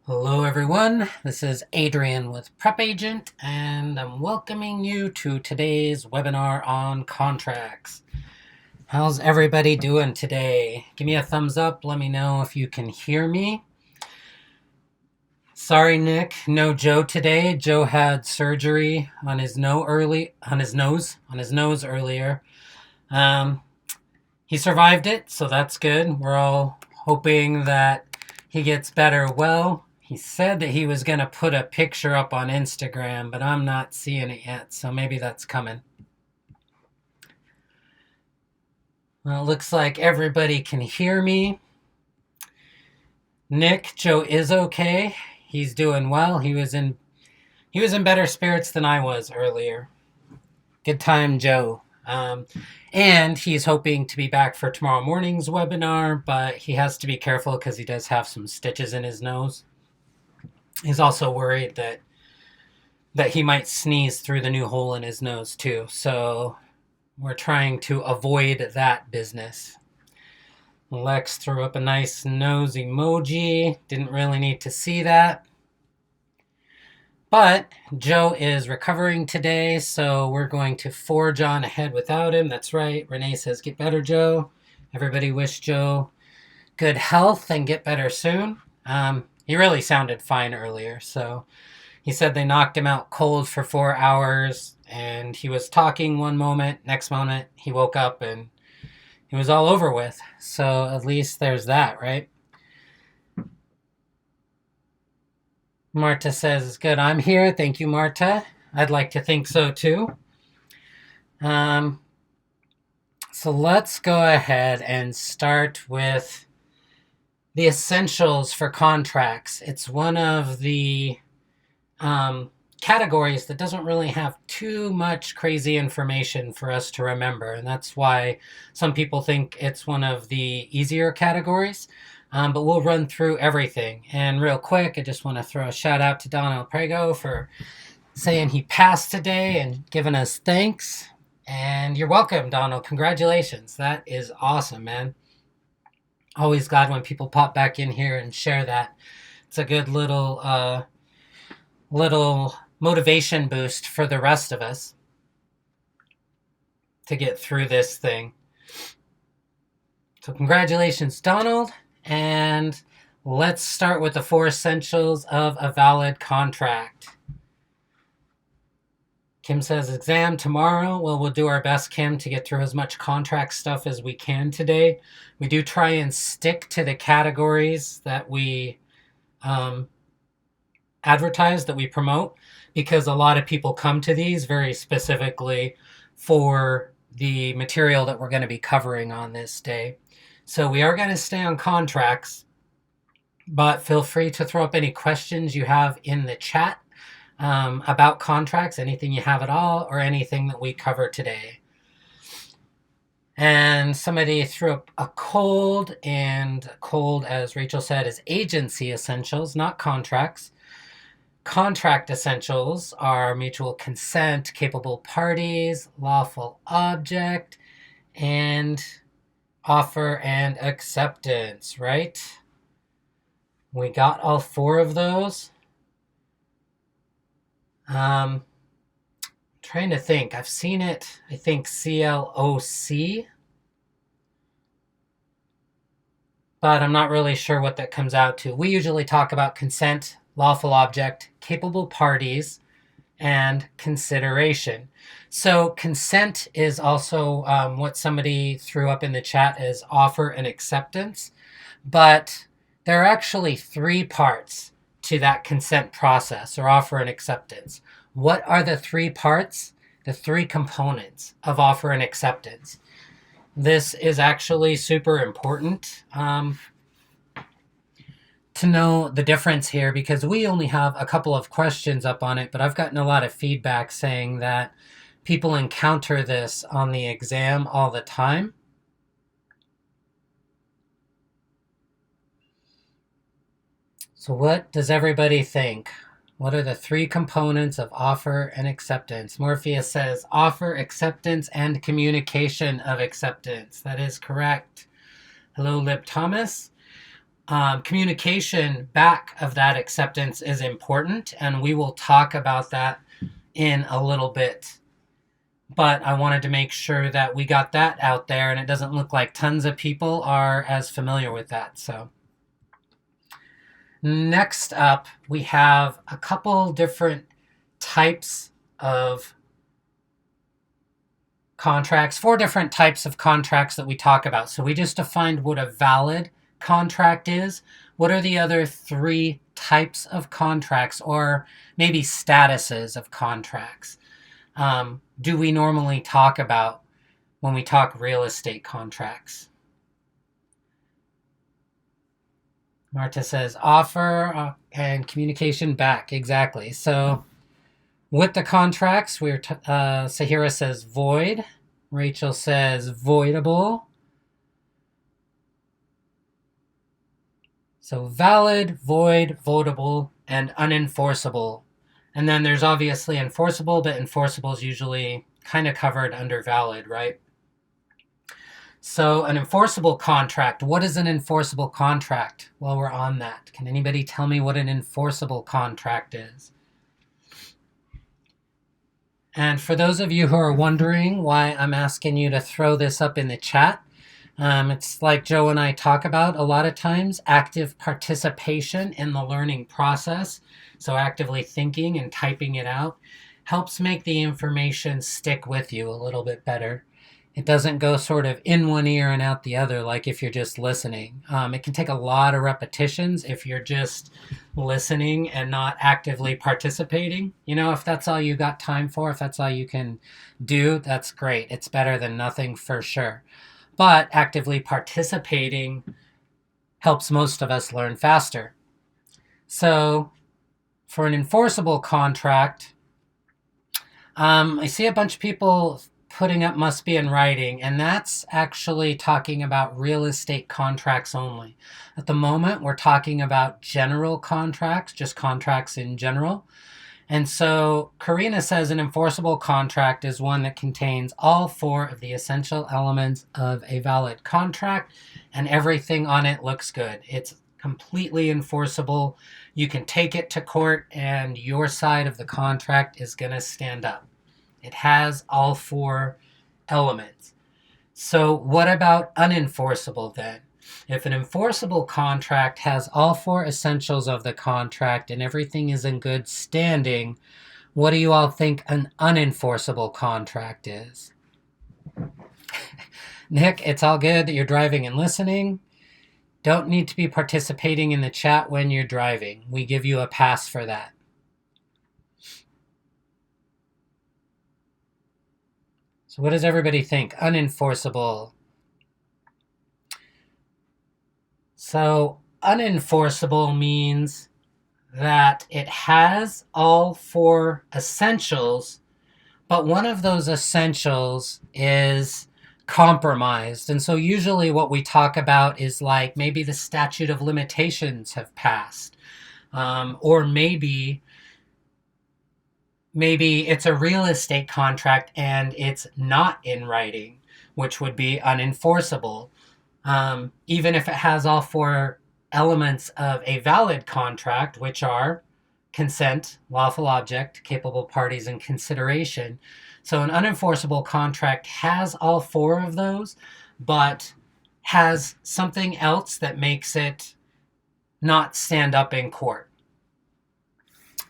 Hello, everyone. This is Adrian with PrepAgent, and I'm welcoming you to today's webinar on contracts. How's everybody doing today? Give me a thumbs up. Let me know if you can hear me. Sorry, Nick, no Joe today. Joe had surgery on his nose earlier. He survived it, so that's good. We're all hoping that he gets better well. He said that he was going to put a picture up on Instagram, but I'm not seeing it yet, so maybe that's coming. Well, it looks like everybody can hear me. Nick, Joe is okay. He's doing well. He was in better spirits than I was earlier. Good time, Joe. And he's hoping to be back for tomorrow morning's webinar, but he has to be careful because he does have some stitches in his nose. He's also worried that he might sneeze through the new hole in his nose too. So we're trying to avoid that business. Lex threw up a nice nose emoji. Didn't really need to see that. But Joe is recovering today, so we're going to forge on ahead without him. That's right. Renee says, get better, Joe. Everybody wish Joe good health and get better soon. He really sounded fine earlier, so he said they knocked him out cold for 4 hours, and he was talking one moment, next moment he woke up and he was all over with. So at least there's that, right? Marta says, good, I'm here. Thank you, Marta. I'd like to think so too. So let's go ahead and start with the essentials for contracts. It's one of the categories that doesn't really have too much crazy information for us to remember, and that's why some people think it's one of the easier categories. But we'll run through everything. And real quick, I just want to throw a shout out to Donald Prego for saying he passed today and giving us thanks. And you're welcome, Donald. Congratulations. That is awesome, man. Always glad when people pop back in here and share that. It's a good little motivation boost for the rest of us to get through this thing. So congratulations, Donald. And let's start with the 4 essentials of a valid contract. Kim says, exam tomorrow. Well, we'll do our best, Kim, to get through as much contract stuff as we can today. We do try and stick to the categories that we advertise, that we promote, because a lot of people come to these very specifically for the material that we're going to be covering on this day. So we are going to stay on contracts, but feel free to throw up any questions you have in the chat about contracts, anything you have at all, or anything that we cover today. And somebody threw up a cold, and cold, as Rachel said, is agency essentials, not contracts. Contract essentials are mutual consent, capable parties, lawful object, and offer and acceptance, right? We got all 4 of those. Trying to think. I've seen it, I think, CLOC. But I'm not really sure what that comes out to. We usually talk about consent, lawful object, capable parties, and consideration. So consent is also what somebody threw up in the chat as offer and acceptance. But there are actually 3 parts to that consent process, or offer and acceptance. What are the 3 parts? The 3 components of offer and acceptance. This is actually super important to know the difference here, because we only have a couple of questions up on it, but I've gotten a lot of feedback saying that people encounter this on the exam all the time. So what does everybody think? What are the 3 components of offer and acceptance? Morpheus says offer, acceptance, and communication of acceptance. That is correct. Hello, Lip Thomas. Communication back of that acceptance is important, and we will talk about that in a little bit. But I wanted to make sure that we got that out there, and it doesn't look like tons of people are as familiar with that. So next up, we have a couple different types of contracts, 4 different types of contracts that we talk about. So we just defined what a valid contract is. What are the other 3 types of contracts, or maybe statuses of contracts, do we normally talk about when we talk real estate contracts? Marta says offer and communication back. Exactly. So with the contracts, Sahira says void. Rachel says voidable. So valid, void, votable, and unenforceable. And then there's obviously enforceable, but enforceable is usually kind of covered under valid, right? So an enforceable contract. What is an enforceable contract? Well, we're on that. Can anybody tell me what an enforceable contract is? And for those of you who are wondering why I'm asking you to throw this up in the chat, it's like Joe and I talk about a lot of times, active participation in the learning process. So actively thinking and typing it out helps make the information stick with you a little bit better. It doesn't go sort of in one ear and out the other like if you're just listening. It can take a lot of repetitions if you're just listening and not actively participating. You know, if that's all you got time for, if that's all you can do, that's great. It's better than nothing for sure. But actively participating helps most of us learn faster. So for an enforceable contract, I see a bunch of people putting up must be in writing, and that's actually talking about real estate contracts only. At the moment, we're talking about general contracts, just contracts in general. And so Karina says an enforceable contract is one that contains all 4 of the essential elements of a valid contract, and everything on it looks good. It's completely enforceable. You can take it to court, and your side of the contract is going to stand up. It has all 4 elements. So what about unenforceable then? If an enforceable contract has all 4 essentials of the contract and everything is in good standing, what do you all think an unenforceable contract is? Nick, it's all good that you're driving and listening. Don't need to be participating in the chat when you're driving. We give you a pass for that. So what does everybody think? Unenforceable. So unenforceable means that it has all 4 essentials, but one of those essentials is compromised. And so usually what we talk about is like maybe the statute of limitations have passed, or maybe it's a real estate contract and it's not in writing, which would be unenforceable. Even if it has all 4 elements of a valid contract, which are consent, lawful object, capable parties, and consideration. So an unenforceable contract has all 4 of those, but has something else that makes it not stand up in court.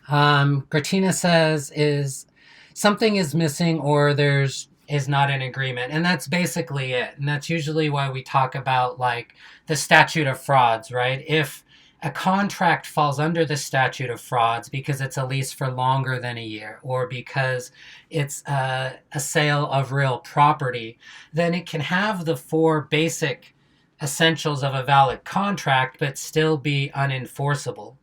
Gratina says is something is missing or is not in agreement. And that's basically it. And that's usually why we talk about like the statute of frauds, right? If a contract falls under the statute of frauds because it's a lease for longer than a year or because it's a sale of real property, then it can have the 4 basic essentials of a valid contract but still be unenforceable.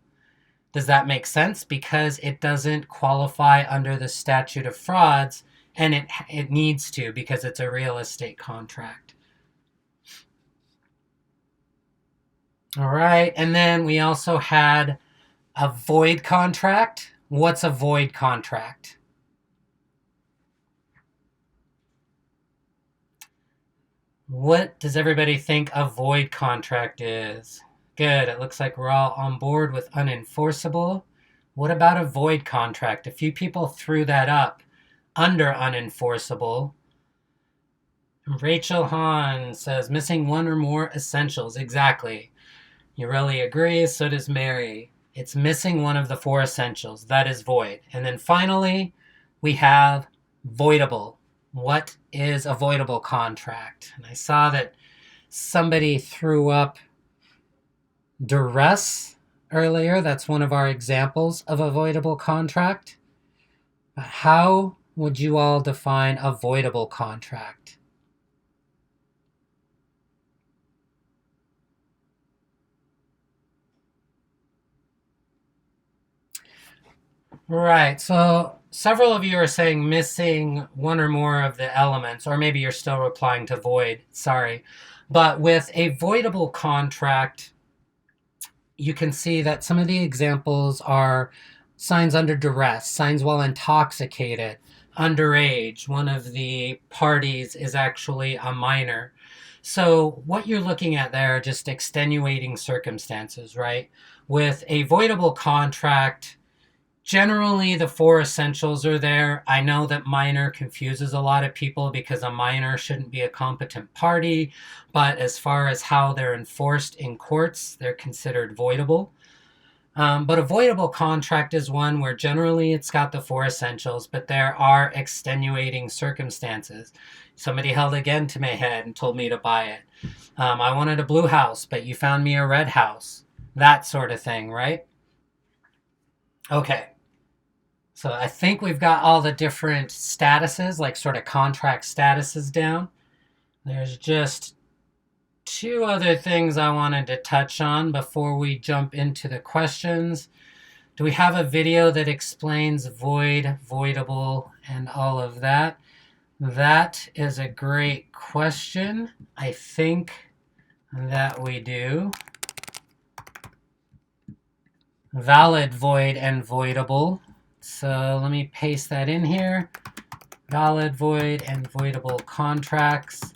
Does that make sense? Because it doesn't qualify under the statute of frauds, and it needs to because it's a real estate contract. All right, and then we also had a void contract. What's a void contract? What does everybody think a void contract is? Good. It looks like we're all on board with unenforceable. What about a void contract? A few people threw that up under unenforceable. Rachel Hahn says missing one or more essentials. Exactly. You really agree. So does Mary. It's missing one of the four essentials. That is void. And then finally, we have voidable. What is a voidable contract? And I saw that somebody threw up duress earlier. That's one of our examples of a voidable contract. How would you all define a voidable contract? Right. So several of you are saying missing one or more of the elements, or maybe you're still replying to void. Sorry. But with a voidable contract, you can see that some of the examples are signs under duress, signs while intoxicated, underage. One of the parties is actually a minor. So what you're looking at there are just extenuating circumstances, right? With a voidable contract, generally the four essentials are there. I know that minor confuses a lot of people because a minor shouldn't be a competent party, but as far as how they're enforced in courts, they're considered voidable. But a voidable contract is one where generally it's got the four essentials, but there are extenuating circumstances. Somebody held a gun to my head and told me to buy it. I wanted a blue house, but you found me a red house. That sort of thing, right? Okay. So I think we've got all the different statuses, like sort of contract statuses down. There's just two other things I wanted to touch on before we jump into the questions. Do we have a video that explains void, voidable, and all of that? That is a great question. I think that we do. Valid, void, and voidable. So let me paste that in here. Valid, void, and voidable contracts.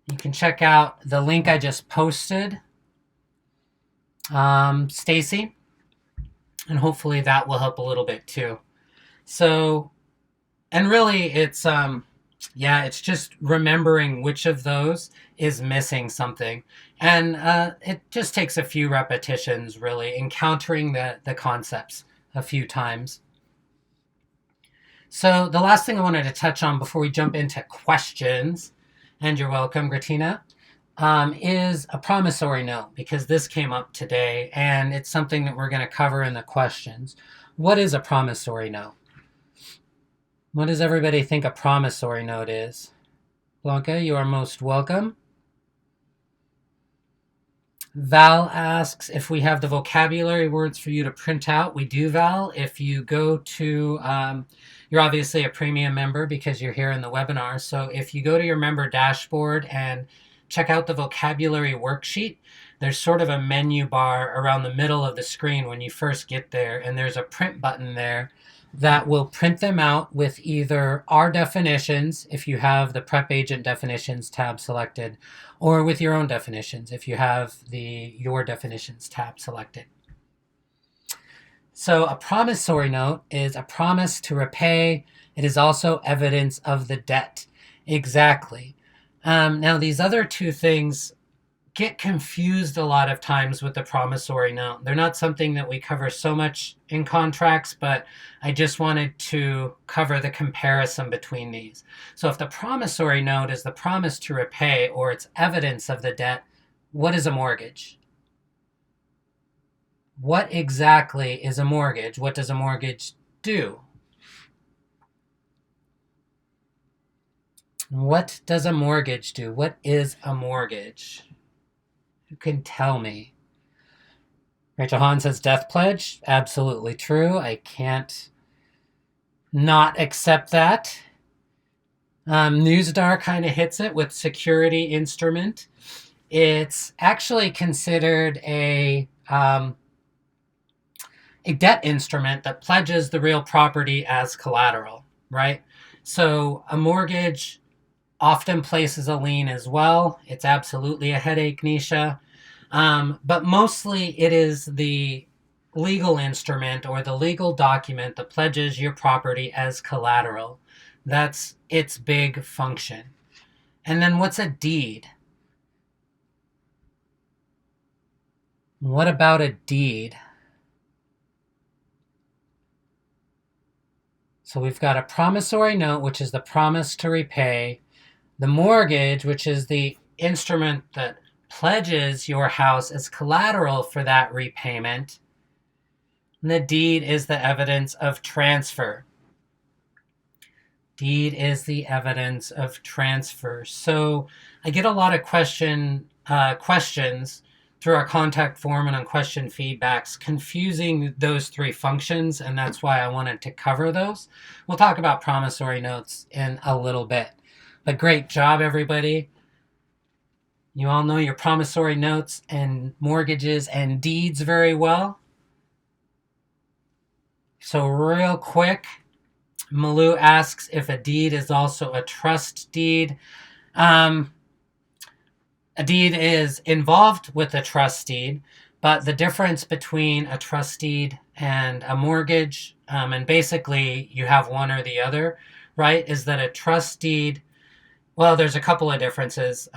You can check out the link I just posted, Stacy, and hopefully that will help a little bit too. So, and really it's, it's just remembering which of those is missing something. And it just takes a few repetitions, really, encountering the concepts a few times. So the last thing I wanted to touch on before we jump into questions, and you're welcome, Gratina, is a promissory note, because this came up today, and it's something that we're going to cover in the questions. What is a promissory note? What does everybody think a promissory note is? Blanca, you are most welcome. Val asks if we have the vocabulary words for you to print out. We do, Val. If you go to, you're obviously a premium member because you're here in the webinar. So if you go to your member dashboard and check out the vocabulary worksheet, there's sort of a menu bar around the middle of the screen when you first get there, and there's a print button there that will print them out with either our definitions, if you have the PrepAgent definitions tab selected, or with your own definitions, if you have the Your Definitions tab selected. So a promissory note is a promise to repay. It is also evidence of the debt. Exactly. Now, these other two things get confused a lot of times with the promissory note. They're not something that we cover so much in contracts, but I just wanted to cover the comparison between these. So if the promissory note is the promise to repay, or it's evidence of the debt, what is a mortgage? What exactly is a mortgage? What does a mortgage do? What does a mortgage do? What is a mortgage? Who can tell me? Rachel Hahn says death pledge. Absolutely true. I can't not accept that. Newsdar kind of hits it with security instrument. It's actually considered a debt instrument that pledges the real property as collateral, right? So a mortgage often places a lien as well. It's absolutely a headache, Nisha. But mostly it is the legal instrument or the legal document that pledges your property as collateral. That's its big function. And then what's a deed? What about a deed? So we've got a promissory note, which is the promise to repay, the mortgage, which is the instrument that pledges your house as collateral for that repayment, and the deed is the evidence of transfer. Deed is the evidence of transfer. So I get a lot of questions through our contact form and on question feedbacks confusing those three functions, and that's why I wanted to cover those. We'll talk about promissory notes in a little bit. But great job, everybody. You all know your promissory notes and mortgages and deeds very well. So real quick, Malou asks if a deed is also a trust deed. A deed is involved with a trust deed, but the difference between a trust deed and a mortgage, and basically you have one or the other, right, is that a trust deed, well, there's a couple of differences.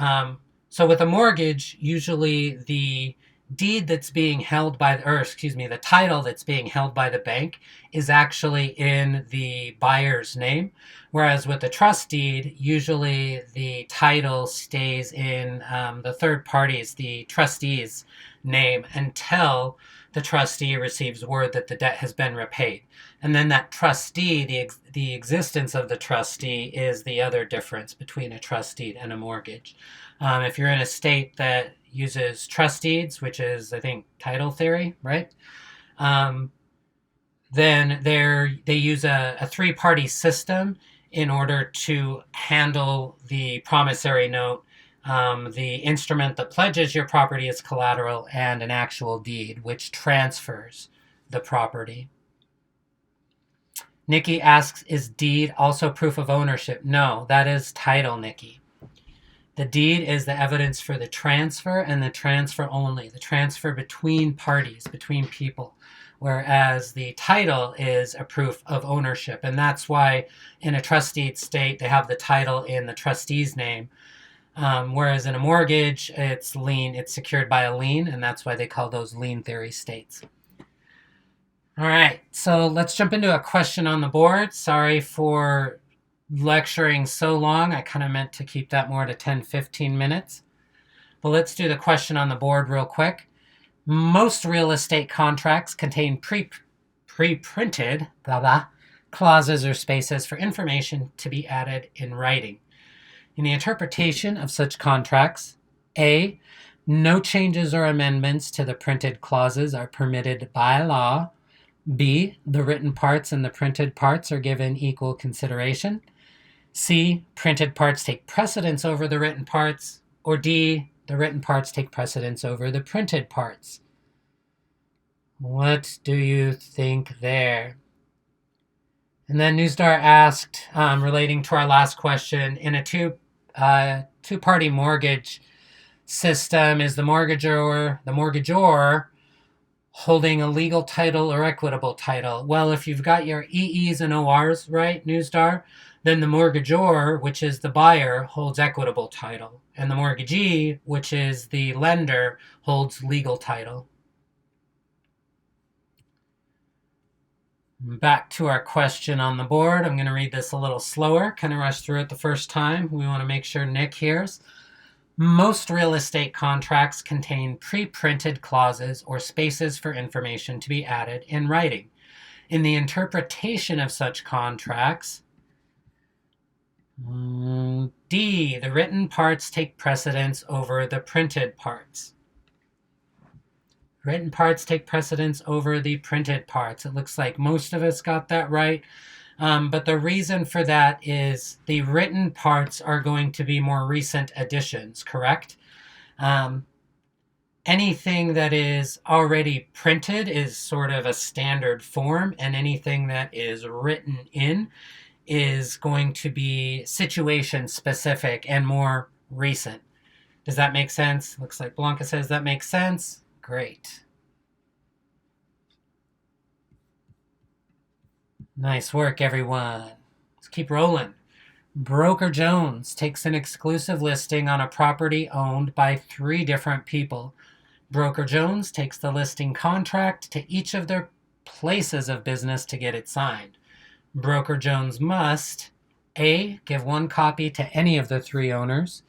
So with a mortgage, usually the deed that's being held by, the title that's being held by the bank is actually in the buyer's name. Whereas with the trust deed, usually the title stays in the third party's, the trustee's name until the trustee receives word that the debt has been repaid. And then that trustee, the existence of the trustee is the other difference between a trust deed and a mortgage. If you're in a state that uses trust deeds, which is, I think, title theory, right? Then they use a three-party system in order to handle the promissory note, the instrument that pledges your property as collateral, and an actual deed, which transfers the property. Nikki asks, is deed also proof of ownership? No, that is title, Nikki. The deed is the evidence for the transfer, and the transfer only, the transfer between parties, between people, whereas the title is a proof of ownership. And that's why in a trust deed state, they have the title in the trustee's name, whereas in a mortgage, it's secured by a lien, and that's why they call those lien theory states. All right, so let's jump into a question on the board. Sorry for lecturing so long. I kind of meant to keep that more to 10-15 minutes. But let's do the question on the board real quick. Most real estate contracts contain pre-printed clauses or spaces for information to be added in writing. In the interpretation of such contracts, A, no changes or amendments to the printed clauses are permitted by law. B, the written parts and the printed parts are given equal consideration. C, printed parts take precedence over the written parts. Or D, the written parts take precedence over the printed parts. What do you think there? And then Newstar asked, relating to our last question, in a two-party mortgage system, is the mortgagor holding a legal title or equitable title? Well, if you've got your EEs and ORs right, Newstar, then the mortgagor, which is the buyer, holds equitable title. And the mortgagee, which is the lender, holds legal title. Back to our question on the board. I'm going to read this a little slower, kind of rush through it the first time. We want to make sure Nick hears. Most real estate contracts contain pre-printed clauses or spaces for information to be added in writing. In the interpretation of such contracts, D, the written parts take precedence over the printed parts. Written parts take precedence over the printed parts. It looks like most of us got that right. But the reason for that is the written parts are going to be more recent additions, correct? Anything that is already printed is sort of a standard form, and anything that is written in is going to be situation specific and more recent. Does that make sense? Looks like Blanca says that makes sense. Great. Nice work, everyone. Let's keep rolling. Broker Jones takes an exclusive listing on a property owned by 3 different people. Broker Jones takes the listing contract to each of their places of business to get it signed. Broker Jones must A. Give 1 copy to any of the 3 owners.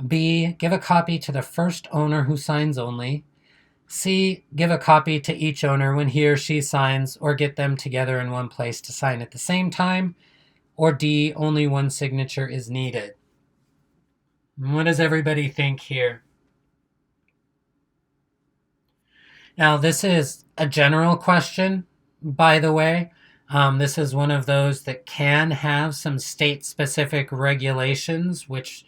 B. Give a copy to the first owner who signs only. C. Give a copy to each owner when he or she signs, or get them together in one place to sign at the same time. Or D. Only 1 signature is needed. What does everybody think here? Now, this is a general question, by the way. This is one of those that can have some state-specific regulations which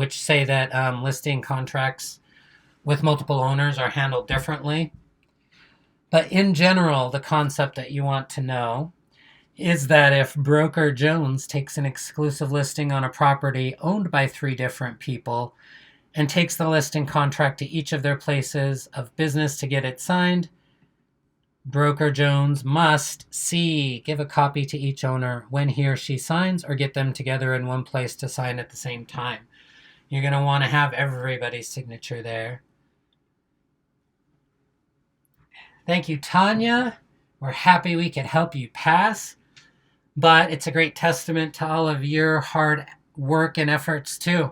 say that listing contracts with multiple owners are handled differently. But in general, the concept that you want to know is that if Broker Jones takes an exclusive listing on a property owned by 3 different people and takes the listing contract to each of their places of business to get it signed, Broker Jones must C. Give a copy to each owner when he or she signs, or get them together in one place to sign at the same time. You're going to want to have everybody's signature there. Thank you, Tanya. We're happy we could help you pass, but it's a great testament to all of your hard work and efforts too.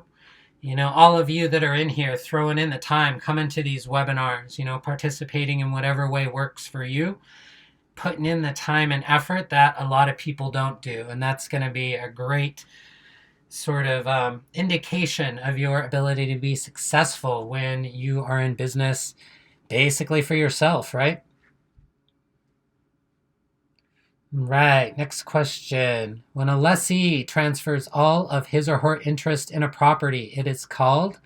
All of you that are in here throwing in the time, coming to these webinars, participating in whatever way works for you, putting in the time and effort that a lot of people don't do. And that's going to be a great sort of indication of your ability to be successful when you are in business basically for yourself, right? Right, next question. When a lessee transfers all of his or her interest in a property, it is called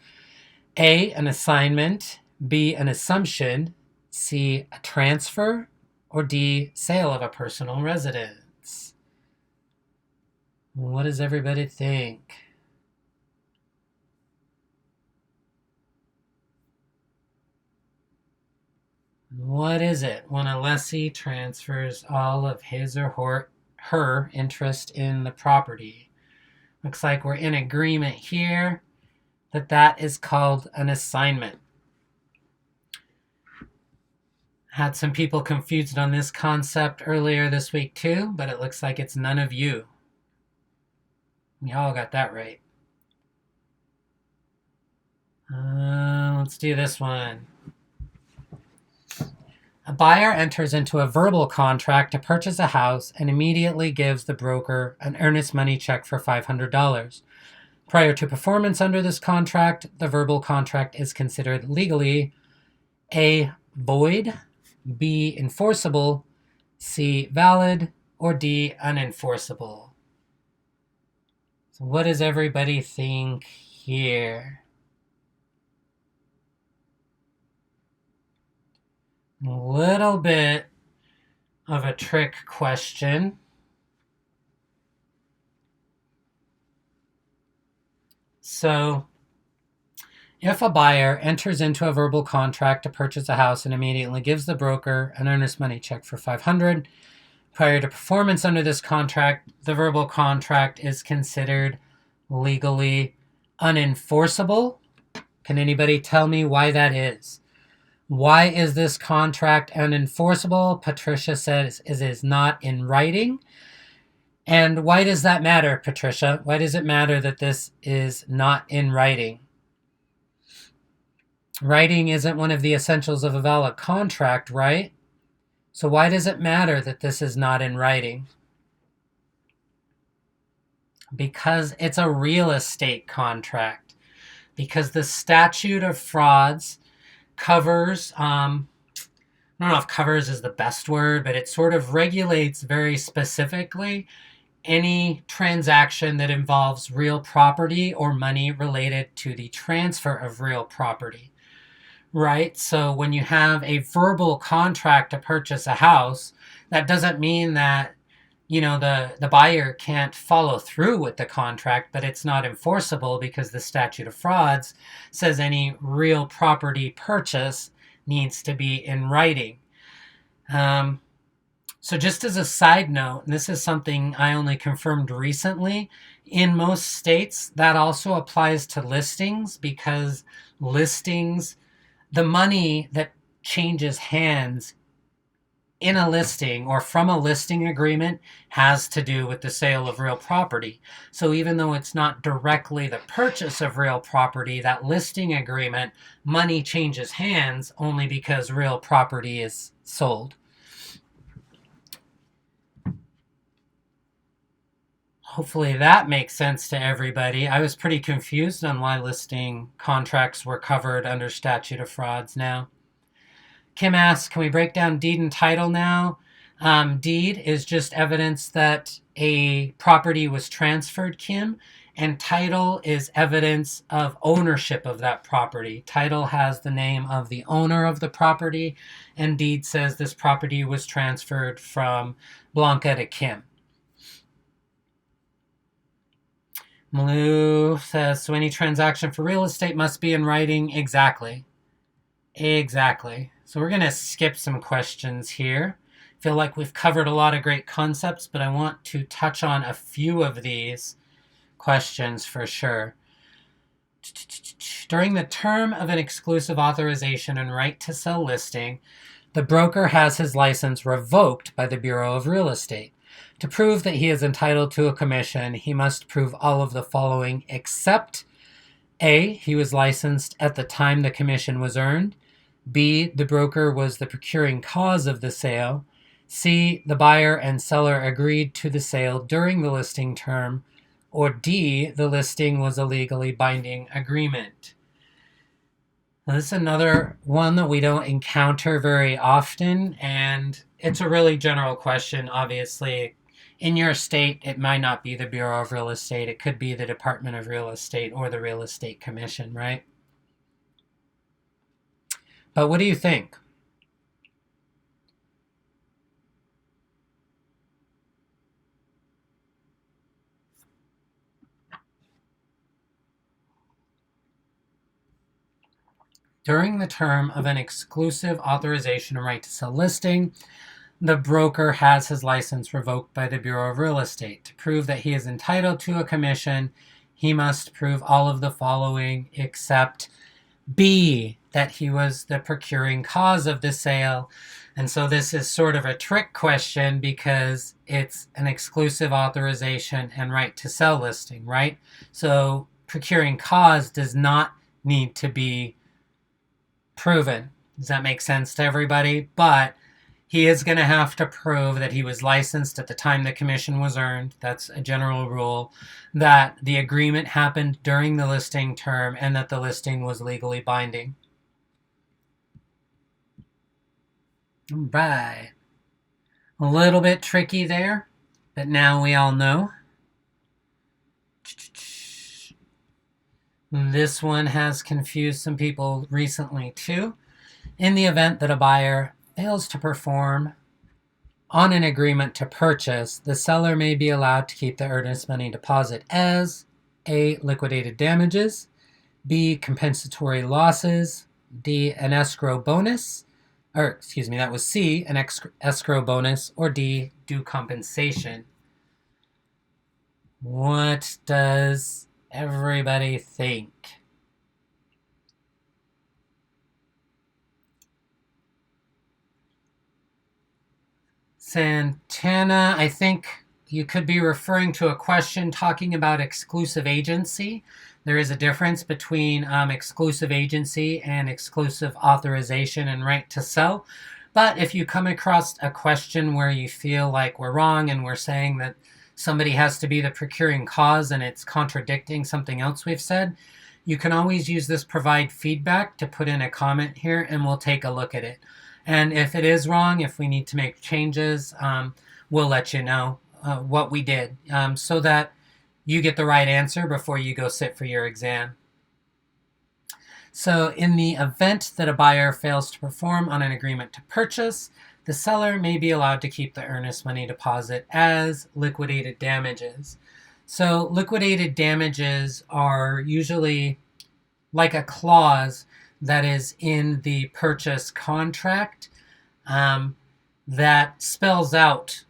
A, an assignment, B, an assumption, C, a transfer, or D, sale of a personal residence. What does everybody think? What is it when a lessee transfers all of his or her interest in the property? Looks like we're in agreement here that is called an assignment. Had some people confused on this concept earlier this week too, but it looks like it's none of you. We all got that right. Let's do this one. A buyer enters into a verbal contract to purchase a house and immediately gives the broker an earnest money check for $500. Prior to performance under this contract, the verbal contract is considered legally A, void, B, enforceable, C, valid, or D, unenforceable. So what does everybody think here? A little bit of a trick question. So, if a buyer enters into a verbal contract to purchase a house and immediately gives the broker an earnest money check for $500, prior to performance under this contract, the verbal contract is considered legally unenforceable. Can anybody tell me why that is? Why is this contract unenforceable? Patricia says it is not in writing. And why does that matter, Patricia? Why does it matter that this is not in writing? Writing isn't one of the essentials of a valid contract, right? So why does it matter that this is not in writing? Because it's a real estate contract. Because the statute of frauds covers, I don't know if covers is the best word, but it sort of regulates very specifically any transaction that involves real property or money related to the transfer of real property, right? So when you have a verbal contract to purchase a house, that doesn't mean that the buyer can't follow through with the contract, but it's not enforceable because the statute of frauds says any real property purchase needs to be in writing. Um, so just as a side note, and this is something I only confirmed recently, in most states that also applies to listings, because listings, the money that changes hands in a listing or from a listing agreement has to do with the sale of real property. So even though it's not directly the purchase of real property, that listing agreement, money changes hands only because real property is sold. Hopefully that makes sense to everybody. I was pretty confused on why listing contracts were covered under statute of frauds now. Kim asks, can we break down deed and title now? Deed is just evidence that a property was transferred, Kim, and title is evidence of ownership of that property. Title has the name of the owner of the property, and deed says this property was transferred from Blanca to Kim. Malou says, so any transaction for real estate must be in writing? Exactly. So we're going to skip some questions here. I feel like we've covered a lot of great concepts, but I want to touch on a few of these questions for sure. During the term of an exclusive authorization and right to sell listing, the broker has his license revoked by the Bureau of Real Estate. To prove that he is entitled to a commission, he must prove all of the following except A, he was licensed at the time the commission was earned, B, the broker was the procuring cause of the sale, C, the buyer and seller agreed to the sale during the listing term, or D, the listing was a legally binding agreement. Now, this is another one that we don't encounter very often, and it's a really general question, obviously. In your state, it might not be the Bureau of Real Estate. It could be the Department of Real Estate or the Real Estate Commission, right? But what do you think? During the term of an exclusive authorization and right to sell listing, the broker has his license revoked by the Bureau of Real Estate. To prove that he is entitled to a commission, he must prove all of the following except B, that he was the procuring cause of the sale. And so this is sort of a trick question because it's an exclusive authorization and right to sell listing, right? So procuring cause does not need to be proven. Does that make sense to everybody? But he is going to have to prove that he was licensed at the time the commission was earned. That's a general rule. That the agreement happened during the listing term and that the listing was legally binding. All right. A little bit tricky there, but now we all know. This one has confused some people recently too. In the event that a buyer fails to perform on an agreement to purchase, the seller may be allowed to keep the earnest money deposit as A, liquidated damages, B, compensatory losses, D, an escrow bonus, or excuse me, that was C, an escrow bonus, or D, due compensation. What does everybody think? Santana, I think you could be referring to a question talking about exclusive agency. There is a difference between exclusive agency and exclusive authorization and right to sell. But if you come across a question where you feel like we're wrong and we're saying that somebody has to be the procuring cause and it's contradicting something else we've said, you can always use this provide feedback to put in a comment here and we'll take a look at it. And if it is wrong, if we need to make changes, we'll let you know what we did so that you get the right answer before you go sit for your exam. So in the event that a buyer fails to perform on an agreement to purchase, the seller may be allowed to keep the earnest money deposit as liquidated damages. So liquidated damages are usually like a clause that is in the purchase contract that spells out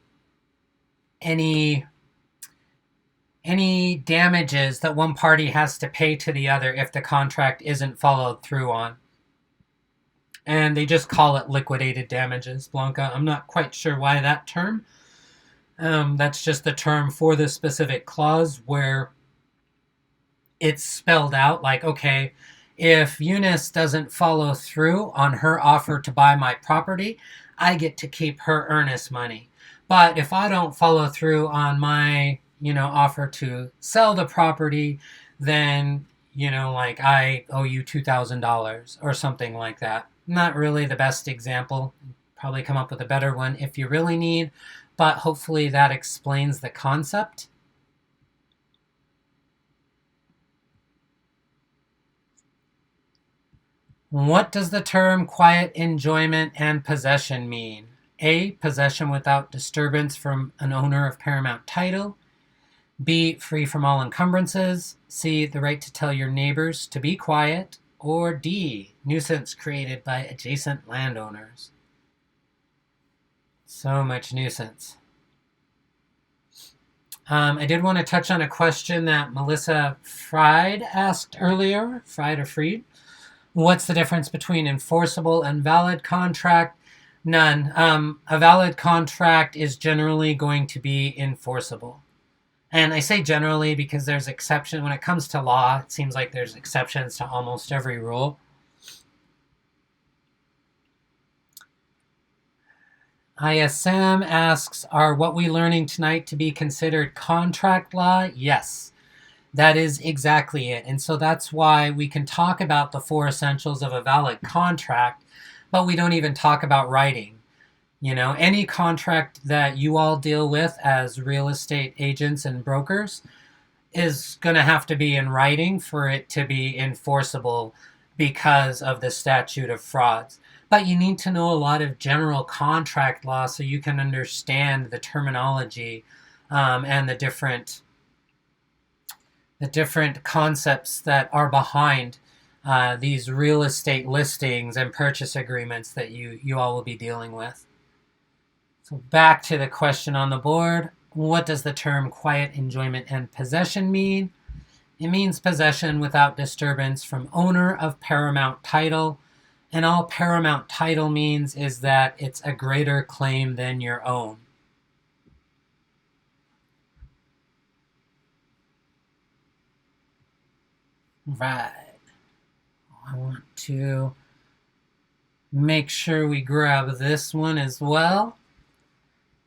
any damages that one party has to pay to the other if the contract isn't followed through on. And they just call it liquidated damages, Blanca. I'm not quite sure why that term. That's just the term for this specific clause where it's spelled out like, okay, if Eunice doesn't follow through on her offer to buy my property, I get to keep her earnest money. But if I don't follow through on my, offer to sell the property, then, like I owe you $2,000 or something like that. Not really the best example. Probably come up with a better one if you really need, but hopefully that explains the concept. What does the term quiet enjoyment and possession mean? A. Possession without disturbance from an owner of paramount title. B. Free from all encumbrances. C. The right to tell your neighbors to be quiet. Or D. Nuisance created by adjacent landowners. So much nuisance. I did want to touch on a question that Melissa Fried asked earlier. Fried or Freed? What's the difference between enforceable and valid contract? None. A valid contract is generally going to be enforceable. And I say generally because there's exception. When it comes to law, it seems like there's exceptions to almost every rule. ISM asks, are what we learning tonight to be considered contract law? Yes. That is exactly it. And so that's why we can talk about the 4 essentials of a valid contract, but we don't even talk about writing. Any contract that you all deal with as real estate agents and brokers is going to have to be in writing for it to be enforceable because of the statute of frauds. But you need to know a lot of general contract law so you can understand the terminology and the different concepts that are behind these real estate listings and purchase agreements that you all will be dealing with. So back to the question on the board. What does the term quiet enjoyment and possession mean? It means possession without disturbance from owner of paramount title. And all paramount title means is that it's a greater claim than your own. Right. I want to make sure we grab this one as well.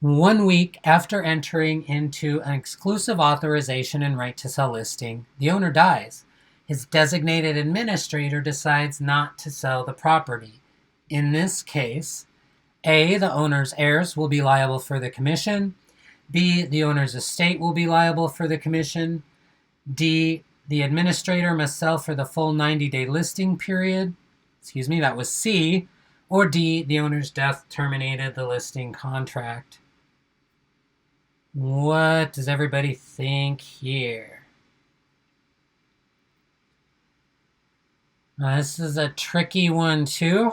1 week after entering into an exclusive authorization and right to sell listing, the owner dies. His designated administrator decides not to sell the property. In this case, A, the owner's heirs will be liable for the commission. B, the owner's estate will be liable for the commission. D, the administrator must sell for the full 90-day listing period. That was C. Or D, the owner's death terminated the listing contract. What does everybody think here? This is a tricky one too.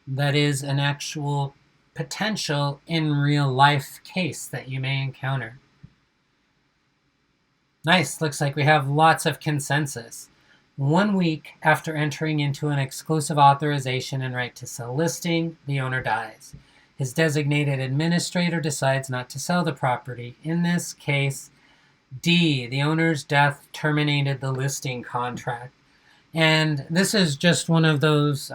That is an actual potential in real life case that you may encounter. Nice, looks like we have lots of consensus. 1 week after entering into an exclusive authorization and right to sell listing, the owner dies. His designated administrator decides not to sell the property. In this case, D, the owner's death terminated the listing contract. And this is just one of those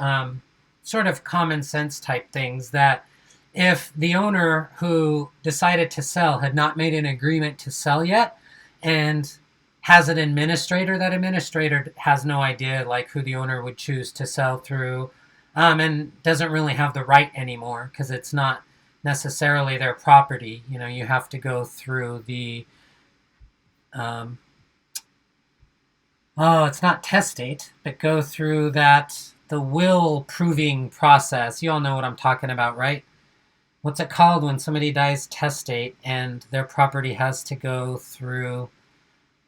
sort of common sense type things that if the owner who decided to sell had not made an agreement to sell yet and has an administrator, that administrator has no idea like who the owner would choose to sell through and doesn't really have the right anymore because it's not necessarily their property. You have to go through the it's not testate, but go through the will proving process. You all know what I'm talking about, right? what's it called when somebody dies testate and their property has to go through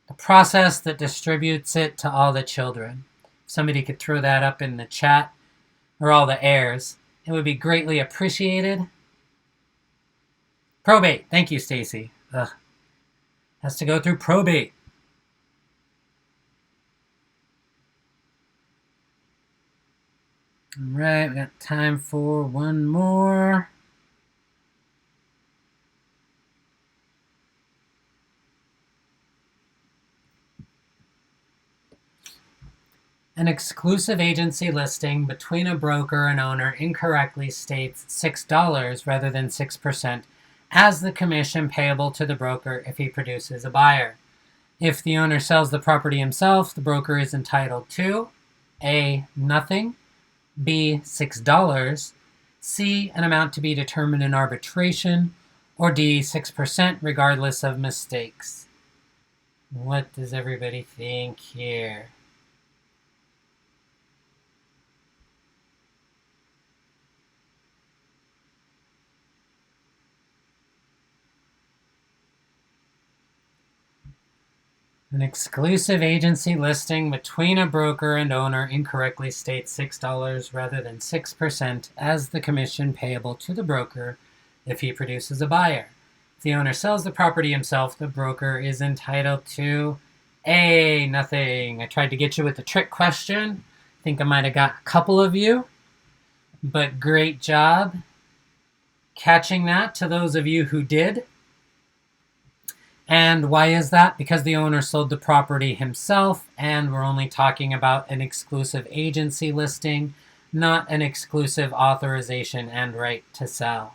the process that distributes it to all the children? If somebody could throw that up in the chat, or all the heirs, it would be greatly appreciated. Probate. Thank you, Stacy. Has to go through probate. All right, we got time for one more. An exclusive agency listing between a broker and owner incorrectly states $6 rather than 6% as the commission payable to the broker if he produces a buyer. If the owner sells the property himself, the broker is entitled to A. Nothing, B. $6, C. An amount to be determined in arbitration, or D. 6% regardless of mistakes. What does everybody think here? An exclusive agency listing between a broker and owner incorrectly states $6 rather than 6% as the commission payable to the broker if he produces a buyer. If the owner sells the property himself, the broker is entitled to A. Nothing. I tried to get you with the trick question. I think I might have got a couple of you, but great job catching that to those of you who did. And why is that? Because the owner sold the property himself, and we're only talking about an exclusive agency listing, not an exclusive authorization and right to sell.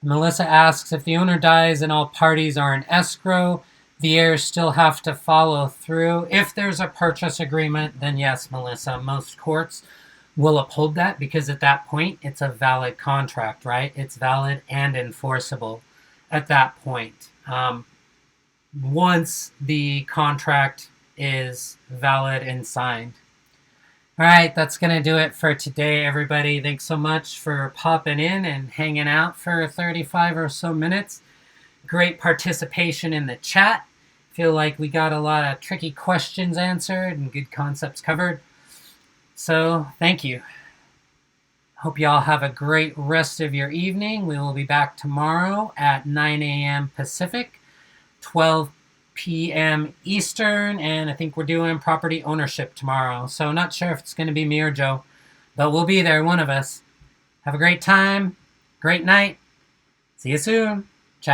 Melissa asks, if the owner dies and all parties are in escrow, the heirs still have to follow through. If there's a purchase agreement, then yes, Melissa, most courts will uphold that because at that point it's a valid contract, right? It's valid and enforceable at that point. Once the contract is valid and signed. All right, that's going to do it for today, everybody. Thanks so much for popping in and hanging out for 35 or so minutes. Great participation in the chat. Feel like we got a lot of tricky questions answered and good concepts covered. So thank you. Hope you all have a great rest of your evening. We will be back tomorrow at 9 a.m. Pacific, 12 p.m. Eastern, and I think we're doing property ownership tomorrow. So not sure if it's going to be me or Joe, but we'll be there, one of us. Have a great time, great night. See you soon.